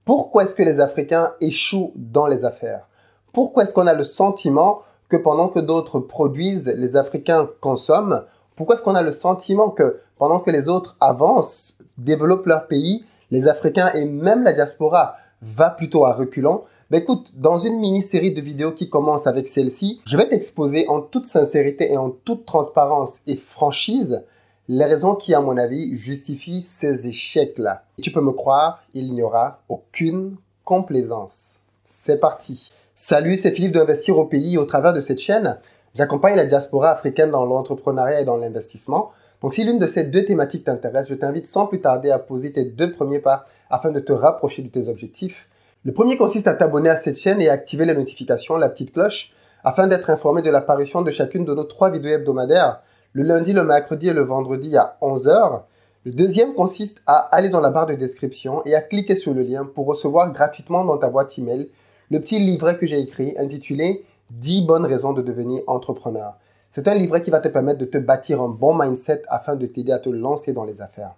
Pourquoi est-ce que les Africains échouent dans les affaires? Pourquoi est-ce qu'on a le sentiment que pendant que d'autres produisent, les Africains consomment? Pourquoi est-ce qu'on a le sentiment que pendant que les autres avancent, développent leur pays, les Africains et même la diaspora va plutôt à reculons? Ben écoute, dans une mini-série de vidéos qui commence avec celle-ci, je vais t'exposer en toute sincérité et en toute transparence et franchise les raisons qui, à mon avis, justifient ces échecs-là. Tu peux me croire, il n'y aura aucune complaisance. C'est parti. Salut, c'est Philippe d'Investir au pays. Au travers de cette chaîne, j'accompagne la diaspora africaine dans l'entrepreneuriat et dans l'investissement. Donc, si l'une de ces deux thématiques t'intéresse, je t'invite sans plus tarder à poser tes deux premiers pas afin de te rapprocher de tes objectifs. Le premier consiste à t'abonner à cette chaîne et à activer les notifications, la petite cloche, afin d'être informé de l'apparition de chacune de nos 3 vidéos hebdomadaires, le lundi, le mercredi et le vendredi à 11 h. Le deuxième consiste à aller dans la barre de description et à cliquer sur le lien pour recevoir gratuitement dans ta boîte email le petit livret que j'ai écrit intitulé « 10 bonnes raisons de devenir entrepreneur ». C'est un livret qui va te permettre de te bâtir un bon mindset afin de t'aider à te lancer dans les affaires.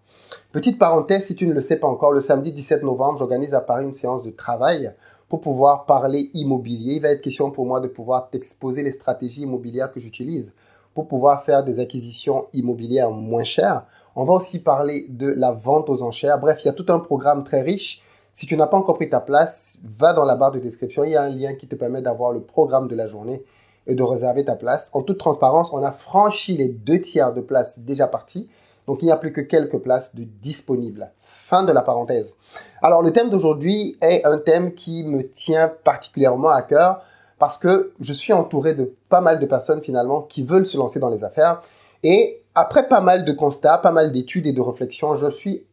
Petite parenthèse, si tu ne le sais pas encore, le samedi 17 novembre, j'organise à Paris une séance de travail pour pouvoir parler immobilier. Il va être question pour moi de pouvoir t'exposer les stratégies immobilières que j'utilise pour pouvoir faire des acquisitions immobilières moins chères. On va aussi parler de la vente aux enchères. Bref, il y a tout un programme très riche. Si tu n'as pas encore pris ta place, va dans la barre de description. Il y a un lien qui te permet d'avoir le programme de la journée et de réserver ta place. En toute transparence, on a franchi les 2/3 de places déjà parties. Donc, il n'y a plus que quelques places de disponibles. Fin de la parenthèse. Alors, le thème d'aujourd'hui est un thème qui me tient particulièrement à cœur parce que je suis entouré de pas mal de personnes finalement qui veulent se lancer dans les affaires. Et après pas mal de constats, pas mal d'études et de réflexions, je suis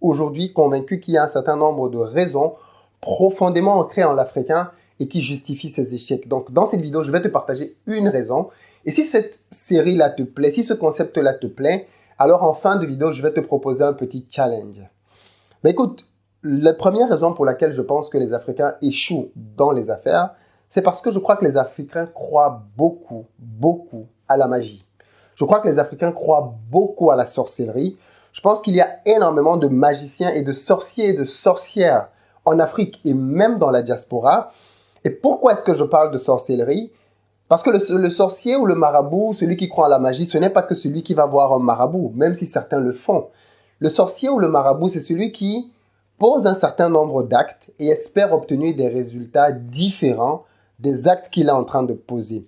aujourd'hui convaincu qu'il y a un certain nombre de raisons profondément ancrées en l'Africain et qui justifient ces échecs. Donc, dans cette vidéo, je vais te partager une raison. Et si cette série-là te plaît, si ce concept-là te plaît, alors en fin de vidéo, je vais te proposer un petit challenge. Mais écoute, la première raison pour laquelle je pense que les Africains échouent dans les affaires, c'est parce que je crois que les Africains croient beaucoup à la magie. Je crois que les Africains croient beaucoup à la sorcellerie. Je pense qu'il y a énormément de magiciens et de sorciers et de sorcières en Afrique et même dans la diaspora. Et pourquoi est-ce que je parle de sorcellerie? Parce que le sorcier ou le marabout, celui qui croit à la magie, ce n'est pas que celui qui va voir un marabout, même si certains le font. Le sorcier ou le marabout, c'est celui qui pose un certain nombre d'actes et espère obtenir des résultats différents des actes qu'il est en train de poser.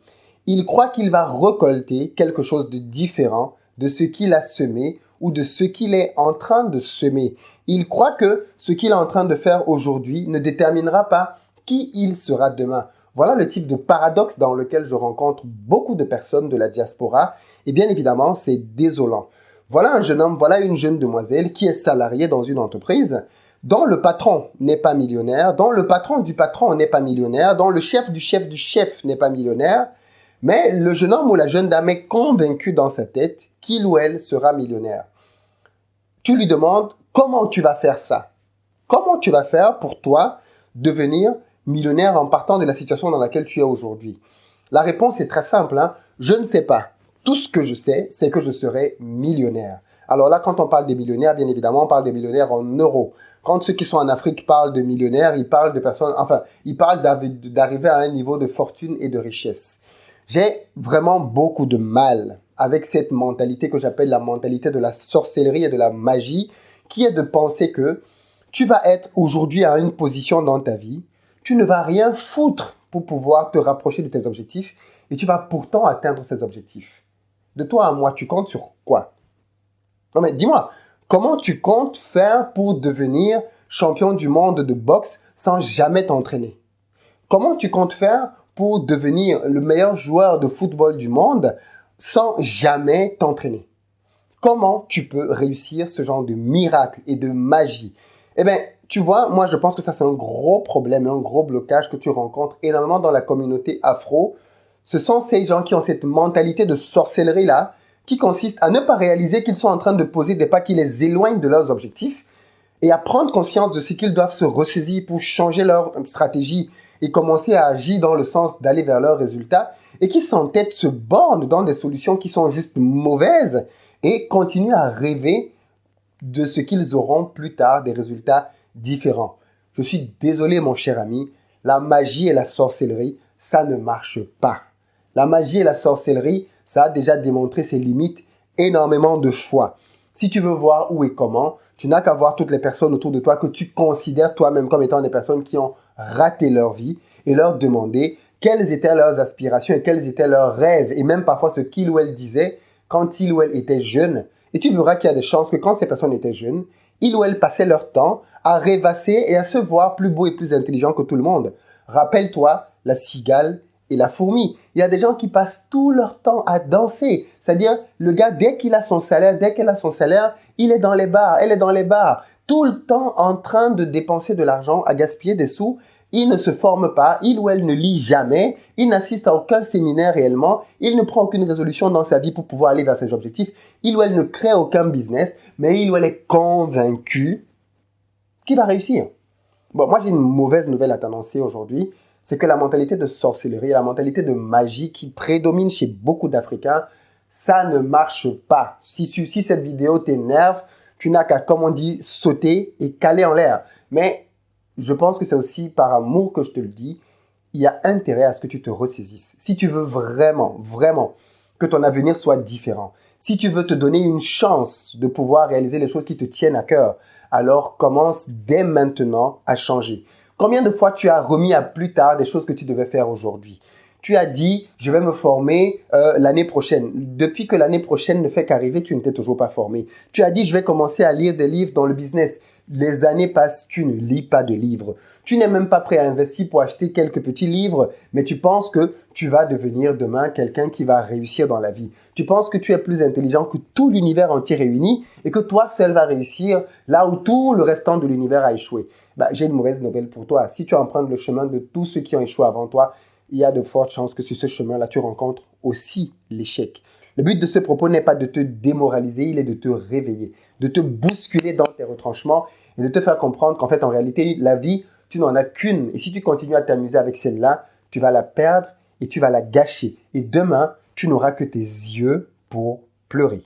Il croit qu'il va récolter quelque chose de différent de ce qu'il a semé ou de ce qu'il est en train de semer. Il croit que ce qu'il est en train de faire aujourd'hui ne déterminera pas qui il sera demain. Voilà le type de paradoxe dans lequel je rencontre beaucoup de personnes de la diaspora. Et bien évidemment, c'est désolant. Voilà un jeune homme, voilà une jeune demoiselle qui est salariée dans une entreprise dont le patron n'est pas millionnaire, dont le patron du patron n'est pas millionnaire, dont le chef du chef du chef n'est pas millionnaire. Mais le jeune homme ou la jeune dame est convaincu dans sa tête qu'il ou elle sera millionnaire. Tu lui demandes comment tu vas faire ça? Comment tu vas faire pour toi devenir millionnaire en partant de la situation dans laquelle tu es aujourd'hui? La réponse est très simple. Je ne sais pas. Tout ce que je sais, c'est que je serai millionnaire. Alors là, quand on parle des millionnaires, bien évidemment, on parle des millionnaires en euros. Quand ceux qui sont en Afrique parlent de millionnaires, ils parlent de personnes, ils parlent d'arriver à un niveau de fortune et de richesse. J'ai vraiment beaucoup de mal avec cette mentalité que j'appelle la mentalité de la sorcellerie et de la magie, qui est de penser que tu vas être aujourd'hui à une position dans ta vie, tu ne vas rien foutre pour pouvoir te rapprocher de tes objectifs et tu vas pourtant atteindre ces objectifs. De toi à moi, tu comptes sur quoi? Non mais dis-moi, comment tu comptes faire pour devenir champion du monde de boxe sans jamais t'entraîner? Comment tu comptes faire pour devenir le meilleur joueur de football du monde sans jamais t'entraîner? Comment tu peux réussir ce genre de miracle et de magie? Eh bien, tu vois, moi je pense que ça c'est un gros problème, un gros blocage que tu rencontres énormément dans la communauté afro. Ce sont ces gens qui ont cette mentalité de sorcellerie-là, qui consiste à ne pas réaliser qu'ils sont en train de poser des pas qui les éloignent de leurs objectifs et à prendre conscience de ce qu'ils doivent se ressaisir pour changer leur stratégie et commencer à agir dans le sens d'aller vers leurs résultats et qui s'entêtent, se bornent dans des solutions qui sont juste mauvaises et continuent à rêver de ce qu'ils auront plus tard, des résultats différents. Je suis désolé, mon cher ami, la magie et la sorcellerie, ça ne marche pas. La magie et la sorcellerie, ça a déjà démontré ses limites énormément de fois. Si tu veux voir où et comment, tu n'as qu'à voir toutes les personnes autour de toi que tu considères toi-même comme étant des personnes qui ont raté leur vie et leur demander quelles étaient leurs aspirations et quels étaient leurs rêves et même parfois ce qu'ils ou elles disaient quand ils ou elles étaient jeunes. Et tu verras qu'il y a des chances que quand ces personnes étaient jeunes, ils ou elles passaient leur temps à rêvasser et à se voir plus beau et plus intelligent que tout le monde. Rappelle-toi la cigale et la fourmi. Il y a des gens qui passent tout leur temps à danser. C'est-à-dire, le gars, dès qu'il a son salaire, dès qu'elle a son salaire, il est dans les bars, elle est dans les bars, tout le temps en train de dépenser de l'argent, à gaspiller des sous. Il ne se forme pas, il ou elle ne lit jamais, il n'assiste à aucun séminaire réellement, il ne prend aucune résolution dans sa vie pour pouvoir aller vers ses objectifs, il ou elle ne crée aucun business, mais il ou elle est convaincu qu'il va réussir. Bon, moi j'ai une mauvaise nouvelle à t'annoncer aujourd'hui, c'est que la mentalité de sorcellerie, la mentalité de magie qui prédomine chez beaucoup d'Africains, ça ne marche pas. Si cette vidéo t'énerve, tu n'as qu'à, comme on dit, sauter et caler en l'air. Mais je pense que c'est aussi par amour que je te le dis, il y a intérêt à ce que tu te ressaisisses. Si tu veux vraiment, vraiment que ton avenir soit différent, si tu veux te donner une chance de pouvoir réaliser les choses qui te tiennent à cœur, alors commence dès maintenant à changer. Combien de fois tu as remis à plus tard des choses que tu devais faire aujourd'hui? Tu as dit, je vais me former l'année prochaine. Depuis que l'année prochaine ne fait qu'arriver, tu ne t'es toujours pas formé. Tu as dit, je vais commencer à lire des livres dans le business. Les années passent, tu ne lis pas de livres. Tu n'es même pas prêt à investir pour acheter quelques petits livres, mais tu penses que tu vas devenir demain quelqu'un qui va réussir dans la vie. Tu penses que tu es plus intelligent que tout l'univers entier réuni et que toi seul vas réussir là où tout le restant de l'univers a échoué. J'ai une mauvaise nouvelle pour toi. Si tu empruntes le chemin de tous ceux qui ont échoué avant toi, il y a de fortes chances que sur ce chemin-là, tu rencontres aussi l'échec. Le but de ce propos n'est pas de te démoraliser, il est de te réveiller, de te bousculer dans tes retranchements et de te faire comprendre qu'en fait, en réalité, la vie, tu n'en as qu'une. Et si tu continues à t'amuser avec celle-là, tu vas la perdre et tu vas la gâcher. Et demain, tu n'auras que tes yeux pour pleurer.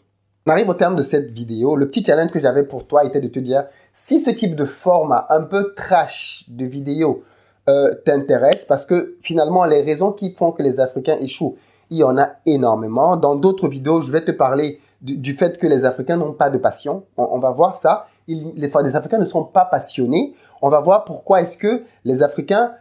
On arrive au terme de cette vidéo. Le petit challenge que j'avais pour toi était de te dire, si ce type de format un peu trash de vidéo t'intéresse, parce que finalement, les raisons qui font que les Africains échouent, il y en a énormément. Dans d'autres vidéos, je vais te parler du fait que les Africains n'ont pas de passion. On va voir ça. Les Africains ne sont pas passionnés. On va voir pourquoi est-ce que les Africains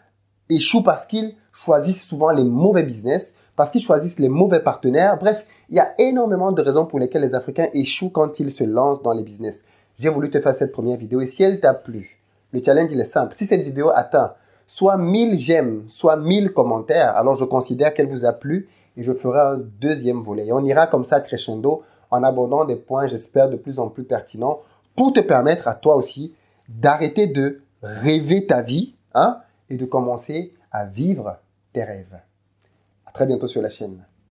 échouent parce qu'ils choisissent souvent les mauvais business, parce qu'ils choisissent les mauvais partenaires. Bref, il y a énormément de raisons pour lesquelles les Africains échouent quand ils se lancent dans les business. J'ai voulu te faire cette première vidéo et si elle t'a plu, le challenge il est simple. Si cette vidéo atteint soit 1000 j'aime, soit 1000 commentaires, alors je considère qu'elle vous a plu et je ferai un deuxième volet. Et on ira comme ça crescendo en abordant des points, j'espère, de plus en plus pertinents pour te permettre à toi aussi d'arrêter de rêver ta vie et de commencer à vivre tes rêves. À très bientôt sur la chaîne.